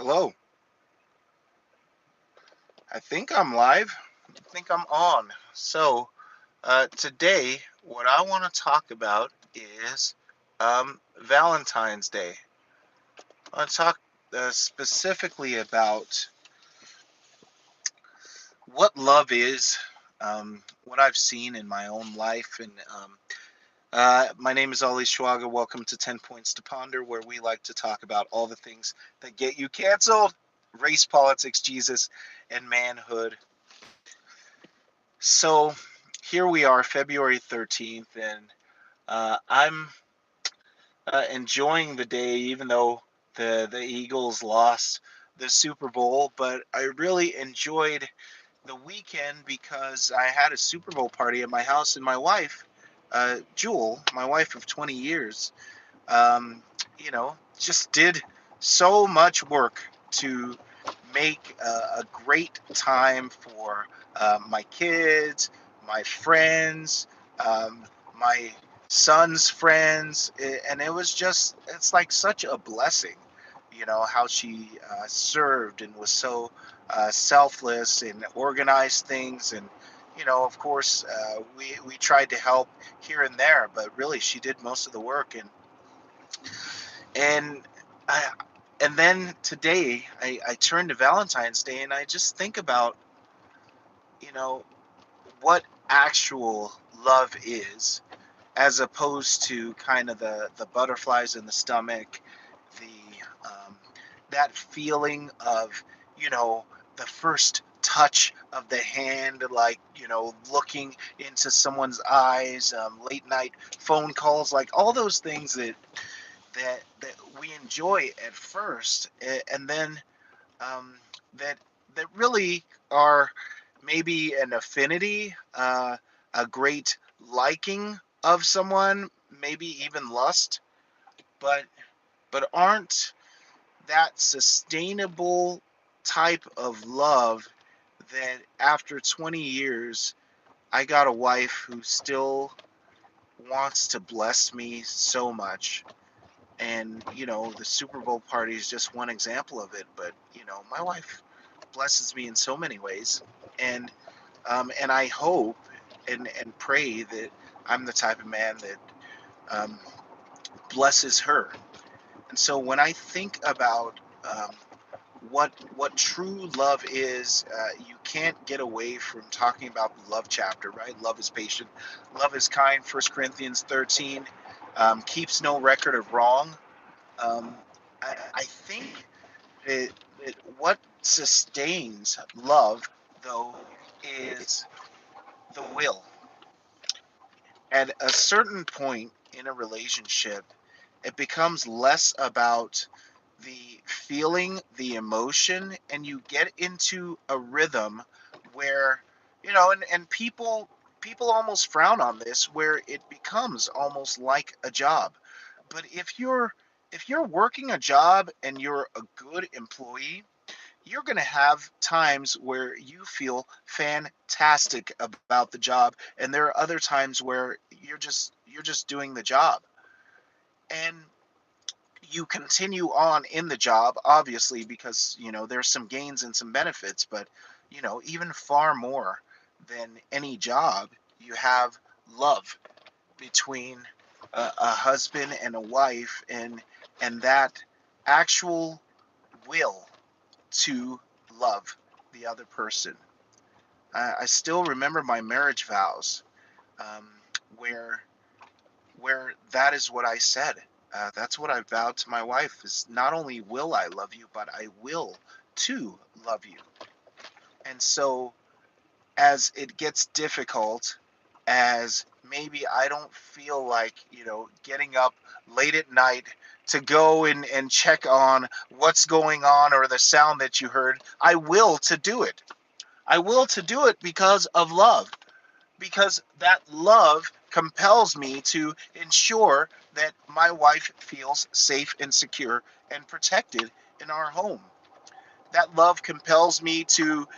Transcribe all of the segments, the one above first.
Hello. I think I'm live. I think I'm on. Today, what I want to talk about is Valentine's Day. I want to talk specifically about what love is, what I've seen in my own life. My name is Ali Schwager. Welcome to 10 Points to Ponder, where we like to talk about all the things that get you canceled: race, politics, Jesus, and manhood. So here we are, February 13th, and I'm enjoying the day, even though the Eagles lost the Super Bowl. But I really enjoyed the weekend because I had a Super Bowl party at my house, and my wife, Jewel, my wife of 20 years, just did so much work to make a great time for my kids, my friends, my son's friends, and it's like such a blessing, how she served and was so selfless and organized things. And, of course, we tried to help here and there, but really she did most of the work. And I, and then today I turn to Valentine's Day and I just think about, you know, what actual love is, as opposed to kind of the butterflies in the stomach, the that feeling of, you know, the first touch of the hand, like, looking into someone's eyes, late night phone calls, like all those things that we enjoy at first, and then um, that that really are maybe an affinity, a great liking of someone, maybe even lust, but aren't that sustainable type of love that after 20 years I got a wife who still wants to bless me so much. And, the Super Bowl party is just one example of it. But, my wife blesses me in so many ways. And I hope and pray that I'm the type of man that um, blesses her. And so when I think about what true love is, you can't get away from talking about the love chapter, right? Love is patient, love is kind. 1 Corinthians 13 keeps no record of wrong. Um, I think that, what sustains love, though, is the will. At a certain point in a relationship, it becomes less about the feeling, the emotion, and you get into a rhythm where, and people almost frown on this, where it becomes almost like a job. But if you're working a job and you're a good employee, you're going to have times where you feel fantastic about the job, and there are other times where you're just doing the job. And you continue on in the job, obviously, because there's some gains and some benefits. But even far more than any job, you have love between a husband and a wife, and that actual will to love the other person. I still remember my marriage vows, um, where that is what I said. That's what I vowed to my wife: is not only will I love you, but I will to love you. And so, as it gets difficult, as maybe I don't feel like, getting up late at night to go and check on what's going on or the sound that you heard, I will to do it. I will to do it because of love, because that love compels me to ensure that my wife feels safe and secure and protected in our home. That love compels me to,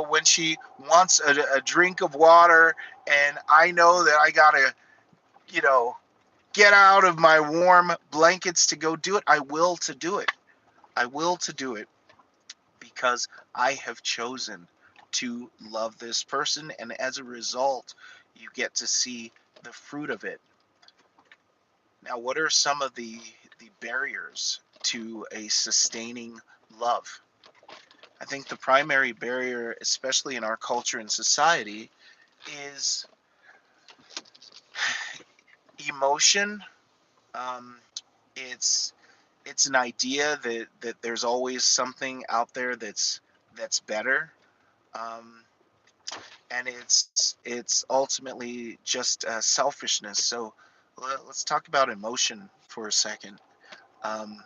when she wants a drink of water and I know that I gotta, you know, get out of my warm blankets to go do it, I will to do it. I will to do it. because I have chosen to love this person, and as a result, you get to see the fruit of it. Now, what are some of the barriers to a sustaining love? I think the primary barrier, especially in our culture and society, is emotion. Um, it's it's an idea that there's always something out there that's better, um, and it's ultimately just selfishness. So let's talk about emotion for a second. Um,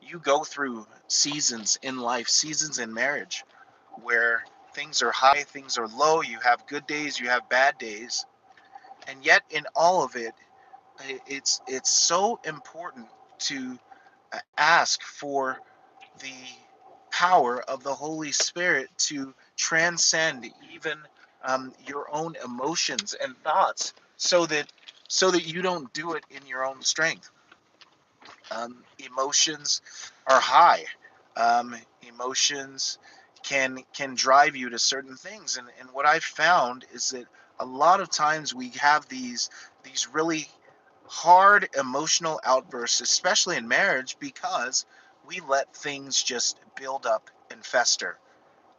you go through seasons in life, seasons in marriage, where things are high, things are low. You have good days, you have bad days, and yet in all of it, it's so important to ask for the power of the Holy Spirit to transcend even your own emotions and thoughts, so that you don't do it in your own strength. Emotions are high. Emotions can drive you to certain things, and what I've found is that a lot of times we have these really hard emotional outbursts, especially in marriage, because we let things just build up and fester,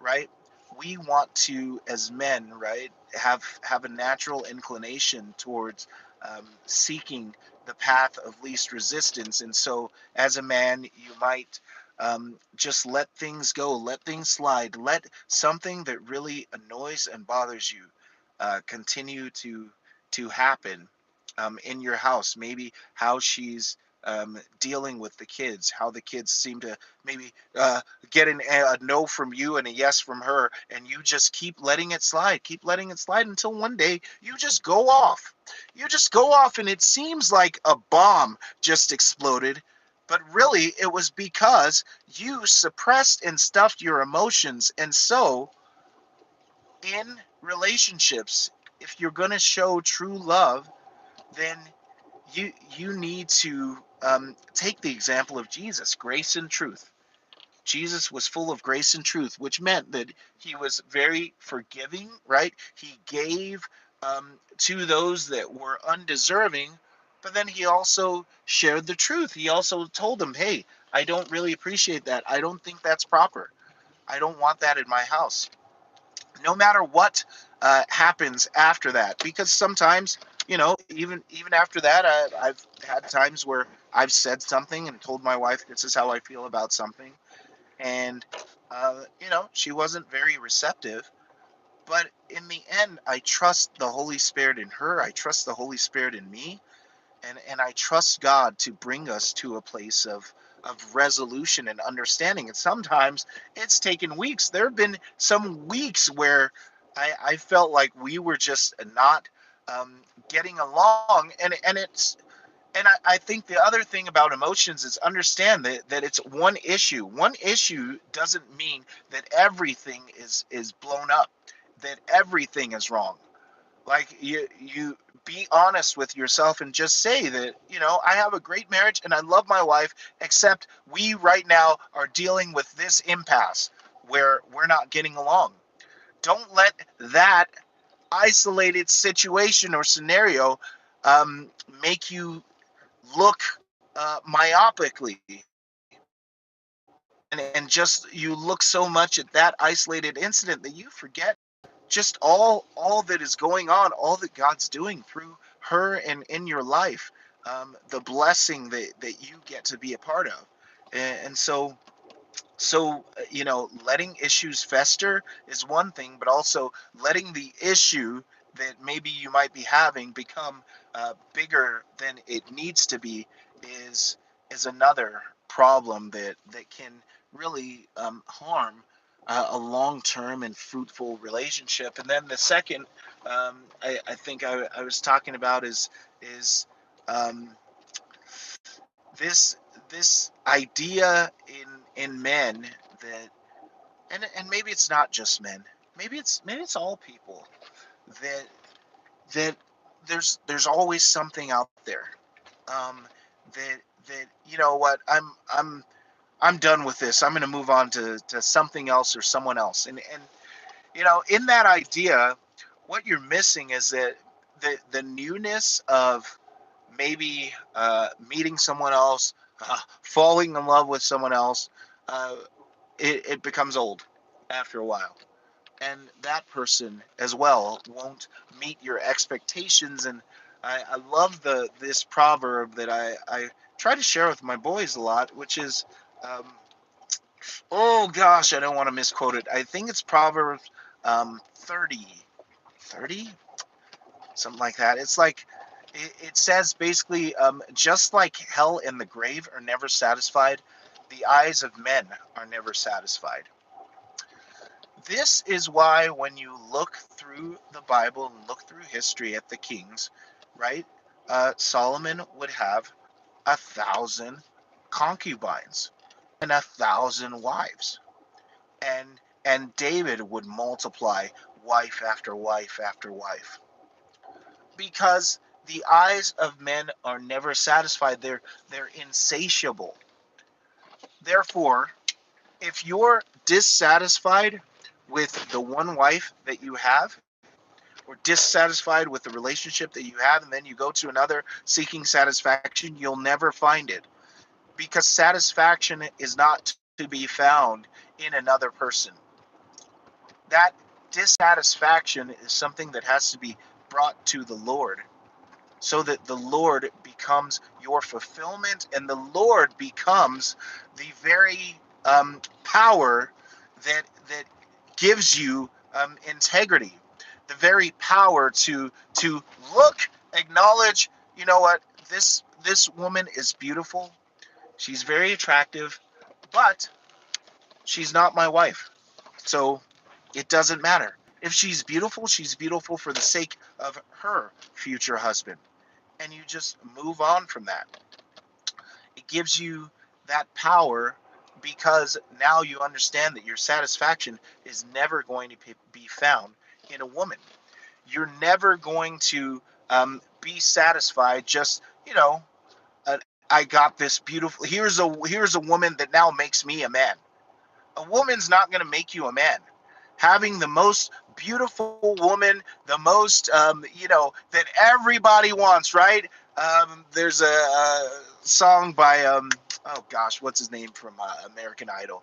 right? We want to, as men, right, have a natural inclination towards seeking the path of least resistance, and so as a man, you might just let things go, let things slide, let something that really annoys and bothers you continue to happen in your house. Maybe how she's dealing with the kids, how the kids seem to maybe get a no from you and a yes from her, and you just keep letting it slide until one day you just go off. You just go off, and it seems like a bomb just exploded. But really, it was because you suppressed and stuffed your emotions. And so, in relationships, if you're going to show true love, then you need to take the example of Jesus, grace and truth. Jesus was full of grace and truth, which meant that he was very forgiving, right? He gave to those that were undeserving, but then he also shared the truth. He also told them, hey, I don't really appreciate that. I don't think that's proper. I don't want that in my house. No matter what happens after that, because sometimes, even after that, I've had times where I've said something and told my wife this is how I feel about something, and she wasn't very receptive. But in the end, I trust the Holy Spirit in her. I trust the Holy Spirit in me, and I trust God to bring us to a place of resolution and understanding. And sometimes it's taken weeks. There have been some weeks where I felt like we were just not um, getting along, and I think the other thing about emotions is understand that it's one issue. One issue doesn't mean that everything is blown up, that everything is wrong. Like you be honest with yourself and just say that, I have a great marriage and I love my wife, except we right now are dealing with this impasse where we're not getting along. Don't let that isolated situation or scenario make you look myopically, and just you look so much at that isolated incident that you forget just all that is going on, all that God's doing through her and in your life, the blessing that you get to be a part of. And so letting issues fester is one thing, but also letting the issue that maybe you might be having become bigger than it needs to be is is another problem that can really harm a long-term and fruitful relationship. And then the second, I think I was talking about is um, this this idea in men that, and maybe it's not just men, maybe it's all people, that that there's always something out there, um, that you know what, I'm done with this. I'm going to move on to something else or someone else. And in that idea, what you're missing is that the newness of maybe meeting someone else, falling in love with someone else, uh, it becomes old after a while. And that person as well won't meet your expectations. And I love this proverb that I try to share with my boys a lot, which is, um, oh gosh, I don't want to misquote it. I think it's Proverbs 30, 30, something like that. It's like, it says basically, just like hell and the grave are never satisfied, the eyes of men are never satisfied. This is why when you look through the Bible and look through history at the kings, right? Solomon would have 1,000 concubines and 1,000 wives, and David would multiply wife after wife after wife, because the eyes of men are never satisfied. They're insatiable. Therefore, if you're dissatisfied with the one wife that you have, or dissatisfied with the relationship that you have, and then you go to another seeking satisfaction, you'll never find it, because satisfaction is not to be found in another person. That dissatisfaction is something that has to be brought to the Lord, so that the Lord becomes your fulfillment, and the Lord becomes the very power that gives you integrity, the very power to look, acknowledge, you know what, this woman is beautiful, she's very attractive, but she's not my wife. So it doesn't matter. If she's beautiful for the sake of her future husband. And you just move on from that. It gives you that power, because now you understand that your satisfaction is never going to be found in a woman. You're never going to be satisfied just, I got this beautiful. Here's a woman that now makes me a man. A woman's not going to make you a man. Having the most beautiful woman, the most, that everybody wants, right? There's a song by, oh gosh, what's his name from American Idol,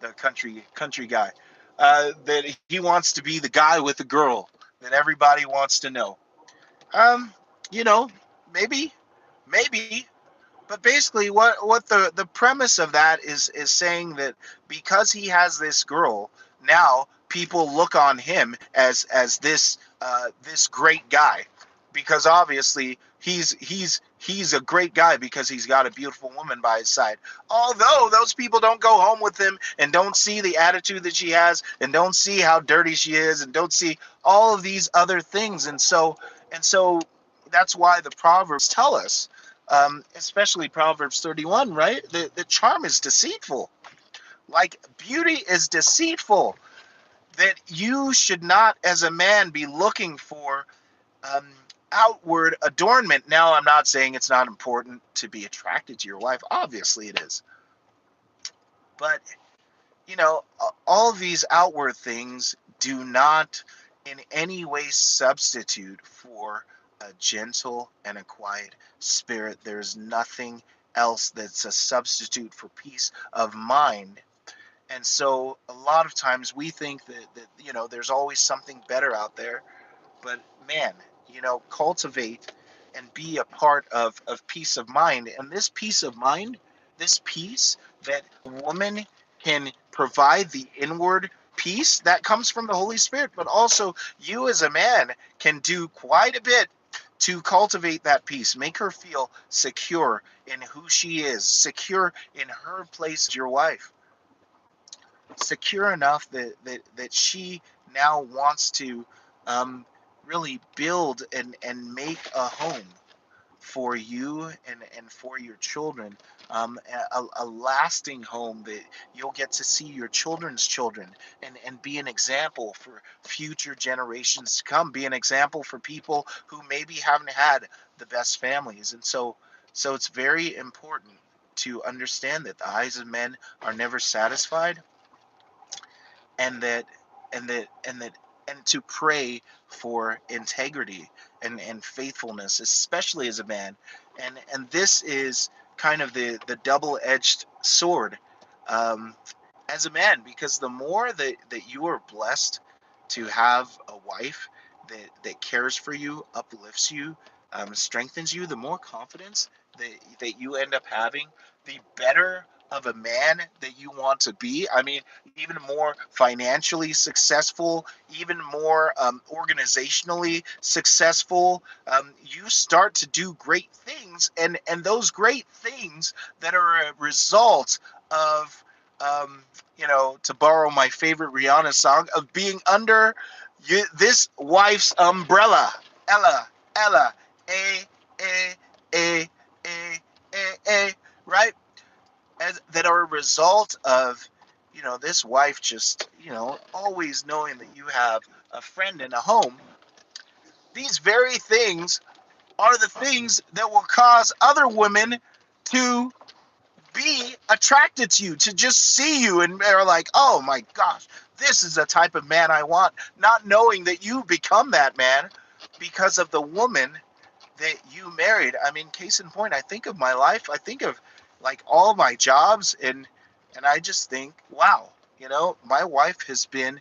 the country guy, that he wants to be the guy with the girl that everybody wants to know. Um, you know, maybe, maybe, but basically, what the premise of that is saying that because he has this girl, now people look on him as this great guy, because obviously he's a great guy because he's got a beautiful woman by his side. Although those people don't go home with him and don't see the attitude that she has, and don't see how dirty she is, and don't see all of these other things. And so that's why the Proverbs tell us, especially Proverbs 31, right? The charm is deceitful. Like beauty is deceitful. That you should not, as a man, be looking for um, outward adornment. Now, I'm not saying it's not important to be attracted to your wife. Obviously, it is. But all of these outward things do not in any way substitute for a gentle and a quiet spirit. There's nothing else that's a substitute for peace of mind. And so a lot of times we think that there's always something better out there. But man, cultivate and be a part of peace of mind. And this peace of mind, this peace that a woman can provide, the inward peace that comes from the Holy Spirit, but also you as a man can do quite a bit to cultivate that peace, make her feel secure in who she is, secure in her place as your wife, secure enough that she now wants to um, really build and make a home for you and for your children, a lasting home that you'll get to see your children's children, and be an example for future generations to come, be an example for people who maybe haven't had the best families. And so it's very important. to understand that the eyes of men are never satisfied, and that and to pray for integrity and faithfulness, especially as a man. And this is kind of the double-edged sword, um, as a man, because the more that you are blessed to have a wife that cares for you, uplifts you, strengthens you, the more confidence that you end up having, the better of a man that you want to be. I mean, even more financially successful, even more organizationally successful. You start to do great things, and those great things that are a result of, um, to borrow my favorite Rihanna song, of being under this wife's umbrella. Ella, Ella, a, a, a, a, a, right? As that are a result of, this wife just, always knowing that you have a friend in a home. These very things are the things that will cause other women to be attracted to you, to just see you, and they're like, oh my gosh, this is the type of man I want, not knowing that you become that man because of the woman that you married. I mean, case in point, I think of my life, I think of like all my jobs, and I just think, wow, my wife has been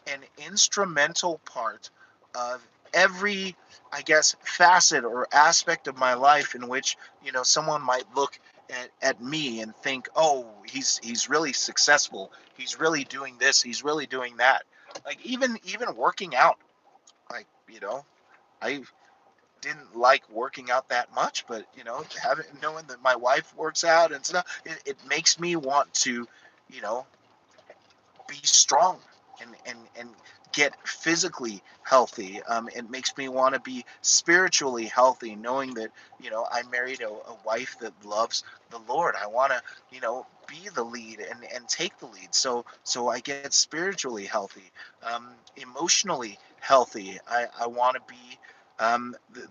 an instrumental part of every, I guess, facet or aspect of my life in which, someone might look at me and think, oh, he's really successful, he's really doing this, he's really doing that. Like, even working out, like, I didn't like working out that much, but having, knowing that my wife works out and stuff, it makes me want to, you know, be strong and get physically healthy. It makes me want to be spiritually healthy, knowing that I married a wife that loves the Lord. I want to be the lead and take the lead. So I get spiritually healthy, emotionally healthy. I want to be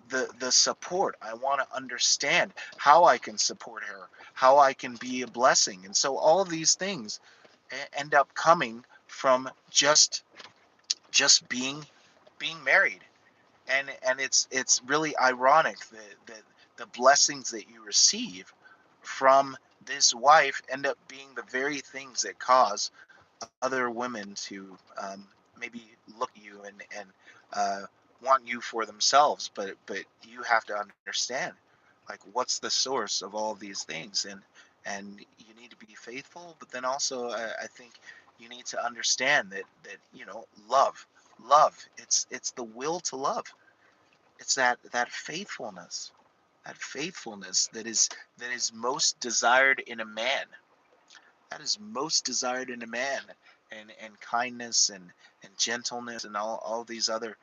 the support. I want to understand how I can support her, how I can be a blessing, and so all of these things end up coming from just being married. And it's really ironic that the blessings that you receive from this wife end up being the very things that cause other women to, maybe look at you and uh, want you for themselves, but you have to understand, like, what's the source of all of these things. And you need to be faithful, but then also I think you need to understand that love, it's the will to love. It's that faithfulness, that is most desired in a man, that is most desired in a man. And kindness and gentleness and all these other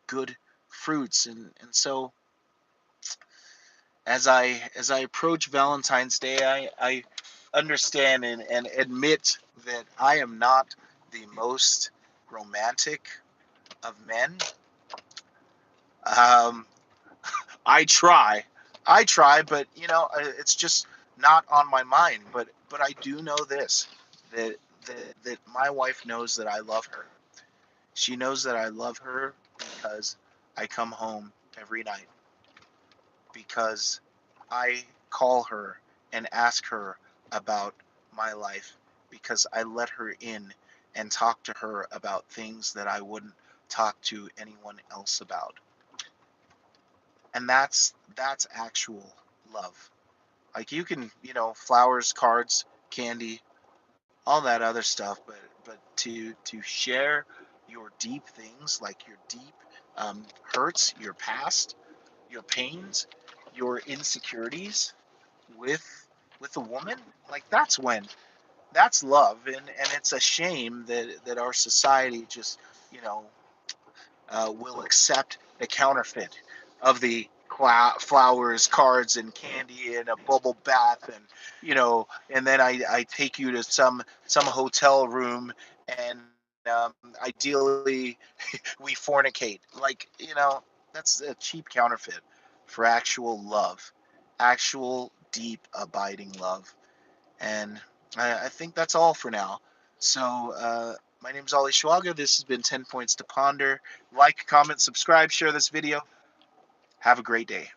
good fruits. And so as I approach Valentine's Day, I understand and admit that I am not the most romantic of men. um, I try, but it's just not on my mind. But I do know this, that that my wife knows that I love her. She knows that I love her because I come home every night, because I call her and ask her about my life, because I let her in and talk to her about things that I wouldn't talk to anyone else about. And that's actual love. Like, you can, flowers, cards, candy, all that other stuff, but to share your deep things, like your deep hurts, your past, your pains, your insecurities, with a woman, like, that's love. And it's a shame that our society just, you know will accept the counterfeit of the flowers, cards, and candy, and a bubble bath, and then I take you to some hotel room, and ideally we fornicate. Like, that's a cheap counterfeit for actual love, actual deep, abiding love. And I think that's all for now. So, my name is Ali Schwaga. This has been 10 Points to Ponder. Like, comment, subscribe, share this video. Have a great day.